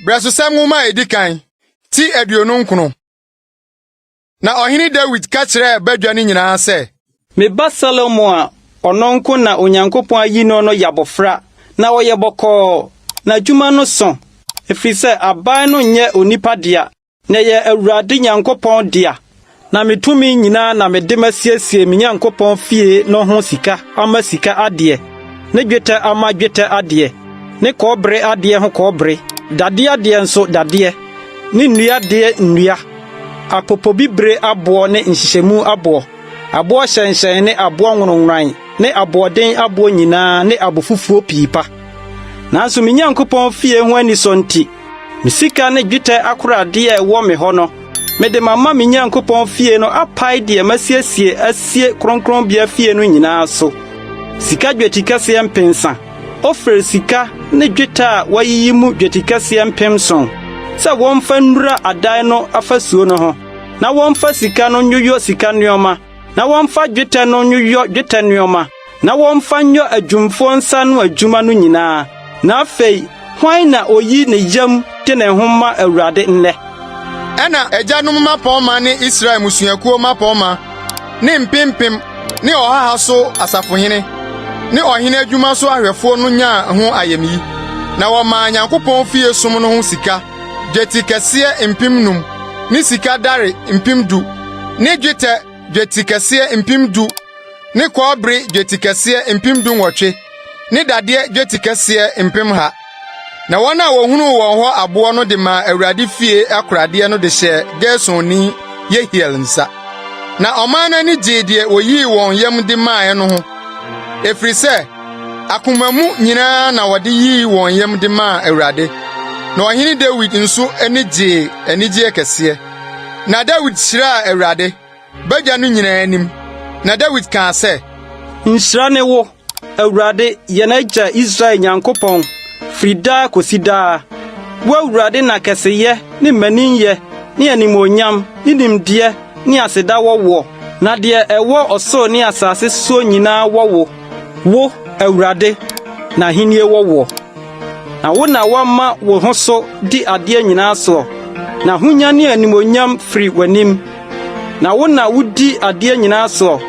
Brasosam nwoma edikan ti aduonu nkono. Na ohini David ka kire badwane nyina se me ba Salomo a ononko na Onyankopon ayi no no yabofra na oyeboko na dwuma no so efise aban no nye onipa dia na ye Awurade Nyankopon dia na metumi nyina na mede masiesie me Nyankopon fie no ho sika ama sika ade ne dwetɛ ama dwetɛ ade ne kɔbre ade ho kɔbre dade ade nso dade ne nnua de nnua apopobibre abo ne nhyehyɛmu abo abo hyɛnhyɛn ne abo nwonwran ne aboden abo nyinaa ne abofufuo piipa nanso me Nyankopɔn fie ho ani so nti misika ne dwetɛ akorade a ɛwɔ me hɔ no mede mama me Nyankopɔn fie no apai de masiesie asie kronkron bia fie no nyinaa so sika dwetikase mpensa ofre sika ne dwetɛ a wayiyi mu dwetikase mpemson sɛ wɔmfa nnura adan no afasuo no ho na wɔmfa sika no nyoyo sika nneoma na wɔmfa dwetɛ no nyoyo dwetɛ nneoma na wɔmfa nyo adwumfo nsa no adwuma no nyinaa na afei hwan na oyi ne yam te ne homa Awurade nne ɛna agyanom mapɔma ne Israel musuakuo mapɔma ne mpempem ne ɔhaha so asafohene ne ɔhene adwuma so ahwɛfo no nya ho ayemi na wɔma Nyankopɔn fie som no ho sika dweti kɛseɛ mpemnum ne sika dare mpemdu ne dwetɛ dweti kɛseɛ mpemdu ne kɔbre dweti kɛseɛ mpemdu nwɔtwe ne dadeɛ dweti kɛseɛ mpemha na wɔn a wɔhunu wɔn hɔ aboɔ no de ma Awurade fie akoradeɛ no de hyɛ Gersonni Yehiel nsa na ɔman no ani gye deɛ oyii wɔn yam de maaɛ no ho efiri sɛ akomamu nyinaa na wɔde yii wɔn yam de maa Awurade na ɔhene David nso ani gye anigye kɛseɛ na David hyiraa Awurade bagya no nyinaa anim na David kaa sɛ nhyira ne wo Awurade yɛn agya Israel Nyankopɔn frida kosida wo Awurade na kɛseyɛ ne maninyɛ ne animonyam ne nimdeɛ ne aseda wɔwɔ na deɛ ɛwɔ ɔsoro ne asase so nyinaa wɔwɔ wo Awurade na henie wɔwɔ na wo na wama wo ho so di adeɛ nyinaa so na hunya ne animonyam firi w'anim na wo na wudi adeɛ nyinaa so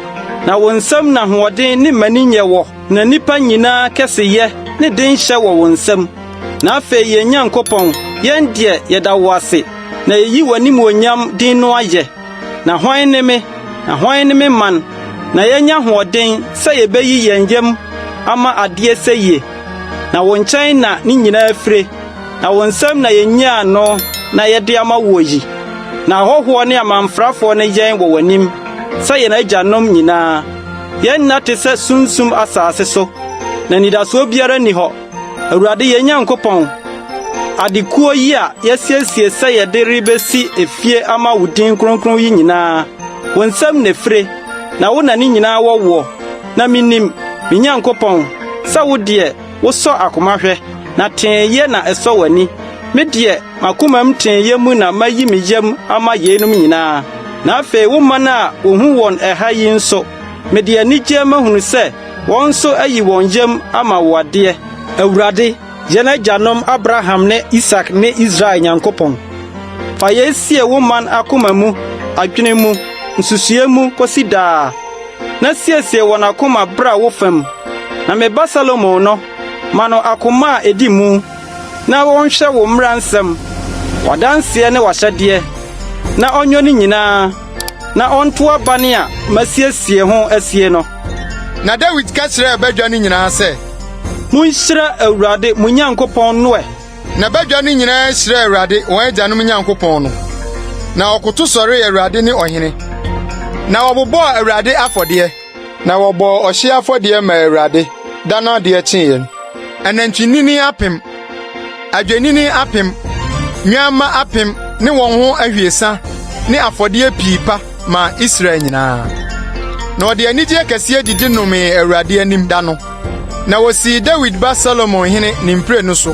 na wo nsam na hoɔden ne maninyɛ wɔ na nipa nyinaa kɛseyɛ ne den hyɛ wɔ wo nsam na afei yɛn Nyankopɔn yɛn deɛ yɛda wo ase na yeyi w'animonyam din no ayɛ na hwan ne me man na yɛnya hoɔden sɛ yɛbɛyi yɛn yam ama adeɛ sɛ yie na wo nkyɛn na ne nyinaa fire na wo nsam na yɛnyaa no na yɛde ama wo yi na ahɔhoɔ ne amanfrafoɔ ne yɛn wɔ w'anim sɛ yɛn agyanom nyinaa yɛn nna te sɛ sunsum asase so na nidasoɔ biara ni hɔ Awurade yɛn Nyankopɔn adekuo yi a yɛsiesie sɛ yɛde rebesi efie ama wo din kronkron yi nyinaa wo nsam ne fire na wo na ne nyinaa wɔwɔ na minim me Nyankopɔn sɛ wo deɛ wosɔ akomahwɛ na teeyɛ na ɛsɔ w'ani me deɛ makomam teeyɛ mu na mayi me yam ama yeinom nyinaa na afei wo man a wohu wɔn ɛha yi nso me deɛ anigye mahunu sɛ wɔn nso ayi wɔn yam ama wo adeɛ Awurade yɛn agyanom Abraham ne Isak ne Israel Nyankopɔn fa yɛsie wo man akoma mu adwene mu nsusue mu kosi daa na siesie wɔn akoma bra wo fam na me ba Salomo no ma no akoma a edi mu na wɔnhwɛ wo mmara nsɛm wadanseɛ ne wahyɛdeɛ na ɔnyo ne nyinaa na ɔnto abane a masiesie ho asie no na David ka kyerɛ badwane nyinaa sɛ munhyira Awurade mo Nyankopɔn no na badwane nyinaa hyira Awurade wɔn agyanom Nyankopɔn no na ɔkoto sɔre Awurade ne ɔhene na wɔbobɔɔ Awurade afɔdeɛ na wɔbɔɔ ɔhye afɔdeɛ ma Awurade da no adeɛ kyeeɛ anantwinini apem adwenini apem nnuama apem ne wɔn ho ahwiesa ne afɔdeɛ piipa ma Israel nyinaa na ɔde anigye kɛseɛ didi nomee Awurade anim da no na wosi David ba Salomo hene ne mpire no so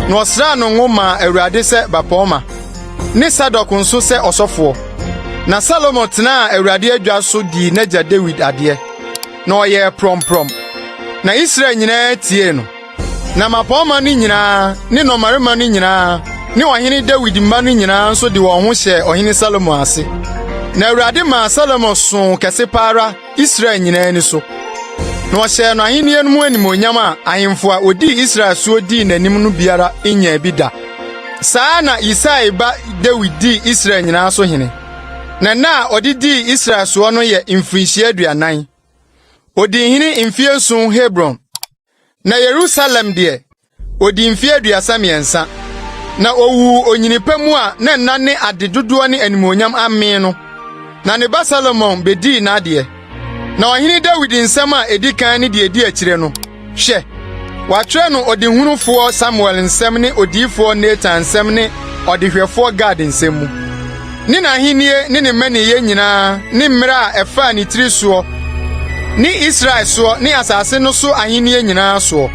na ɔsraa no ngo ma Awurade sɛ bapɔma ne Sadok nso sɛ ɔsɔfoɔ na Salomo tenaa Awurade adwa so di n'agya David adeɛ na ɔyɛ promprom na Israel nyinaa tie no Na mapɔma no nyinaa ne nɔmarima no nyinaa ne ɔhene Dawid mma no nyinaa nso de wɔn ho hyɛ ɔhene Salomo ase. Na Awurade maa Salomo soo kɛse paara Israel nyinaa ni so. Na ɔhyɛɛ no ahenni no mu animonyam a ahemfo a odii Israel so dii n'anim no biara nyaa bi da. Saa na Yisai ba Dawid dii Israel nyinaa so hene. Na nna a ɔde dii Israel so no yɛ mfirinhyia 40. Odi hene mfie 7 Hebron. Na Yerusalem de odi mfie 33. Na owu onyinipa mu a na nna ne ade dodoɔ ne animonyam amee no. Na ne ba Solomon bedii n'ade. Na ɔhene Dawid nsɛm a edi kan ne de edi akyire no. Hwɛ, watwerɛ no ɔdehunufoɔ Samuel nsɛm ne odiyifoɔ Nathan nsɛm ne ɔdehwɛfoɔ Gad nsɛm mu. Ne n'ahennie ne ne mmaniyɛ nyinaa ne mmere a ɛfaa ne tiri soɔ ne Israel soɔ ne asase no so ahennie nyinaa soɔ.